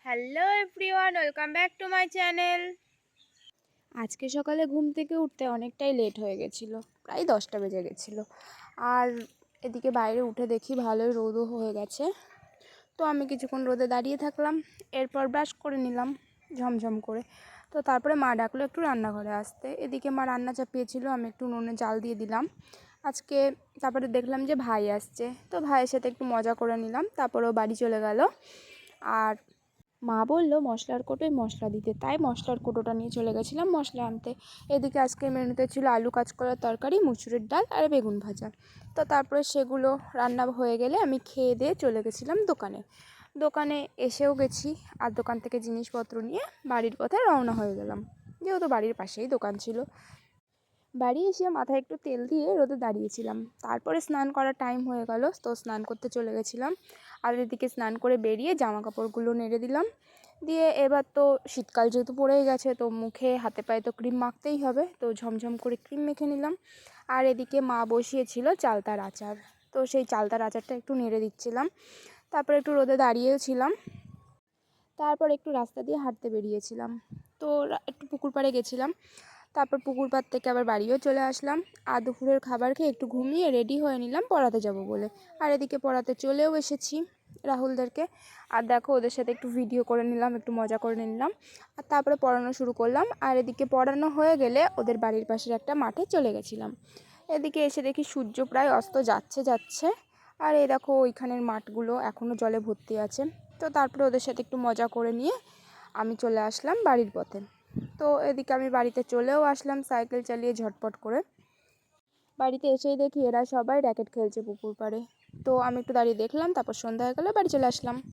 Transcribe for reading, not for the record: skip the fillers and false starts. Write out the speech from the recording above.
Hello everyone, welcome back to my channel. আজকে সকালে ঘুম থেকে উঠতে অনেকটাই লেট হয়ে গেছিলো, প্রায় 10টা বেজে গেছিলো। আর এদিকে বাইরে উঠে দেখি ভালোই রোদও হয়ে গেছে। তো আমি কিছুক্ষণ রোদে দাঁড়িয়ে থাকলাম, এরপর ব্রাশ করে নিলাম ঝমঝম করে। তো তারপরে মা ডাকলো একটু রান্নাঘরে আসতে। এদিকে মা রান্না চাপিয়েছিল, আমি একটু নুনে জাল দিয়ে দিলাম আজকে। তারপরে দেখলাম যে ভাই আসছে, তো ভাইয়ের সাথে একটু মজা করে নিলাম। তারপরেও বাড়ি চলে গেল। আর মা বললো মশলার কোটোয় মশলা দিতে, তাই মশলার কোটোটা নিয়ে চলে গেছিলাম মশলা আনতে। এদিকে আজকের মেনুতে ছিল আলু কাঁচকলার তরকারি, মুসুরির ডাল আর বেগুন ভাজা। তো তারপরে সেগুলো রান্না হয়ে গেলে আমি খেয়ে দিয়ে চলে গেছিলাম দোকানে এসেও গেছি। আর দোকান থেকে জিনিসপত্র নিয়ে বাড়ির পথে রওনা হয়ে গেলাম, যেহেতু বাড়ির পাশেই দোকান ছিল। বাড়ি এসে মাথায় একটু তেল দিয়ে রোদে দাঁড়িয়েছিলাম। তারপরে স্নান করার টাইম হয়ে গেল, তো স্নান করতে চলে গেছিলাম। আর এদিকে স্নান করে বেরিয়ে জামা কাপড়গুলো নেড়ে দিলাম। দিয়ে এবার তো শীতকাল যেহেতু পড়েই গেছে, তো মুখে হাতে পায়ে তো ক্রিম মাখতেই হবে, তো ঝমঝম করে ক্রিম মেখে নিলাম। আর এদিকে মা বসিয়েছিল চালতার আচার, তো সেই চালতার আচারটা একটু নেড়ে দিচ্ছিলাম। তারপরে একটু রোদে দাঁড়িয়েও ছিলাম। তারপর একটু রাস্তা দিয়ে হাঁটতে বেরিয়েছিলাম, তো একটু পুকুর পাড়ে গেছিলাম। তারপর পুকুর পাড় থেকে আবার বাড়িও চলে আসলাম। আর দুপুরের খাবার খেয়ে একটু ঘুমিয়ে রেডি হয়ে নিলাম পড়াতে যাব বলে। আর এদিকে পড়াতে চলেও এসেছি রাহুলদেরকে। আর দেখো ওদের সাথে একটু ভিডিও করে নিলাম, একটু মজা করে নিলাম। আর তারপরে পড়ানো শুরু করলাম। আর এদিকে পড়ানো হয়ে গেলে ওদের বাড়ির পাশের একটা মাঠে চলে গেছিলাম। এদিকে এসে দেখি সূর্য প্রায় অস্ত যাচ্ছে। আর এই দেখো ওইখানের মাঠগুলো এখনও জলে ভর্তি আছে। তো তারপরে ওদের সাথে একটু মজা করে নিয়ে আমি চলে আসলাম বাড়ির পথে। তো এদিকে আমি বাড়িতে চলেও আসলাম সাইকেল চালিয়ে ঝটপট করে। বাড়িতে এসেই দেখি এরা সবাই র্যাকেট খেলছে পুকুর পাড়ে। তো আমি একটু দাঁড়িয়ে দেখলাম, তারপর সন্ধ্যা হয়ে গেলে বাড়ি চলে আসলাম।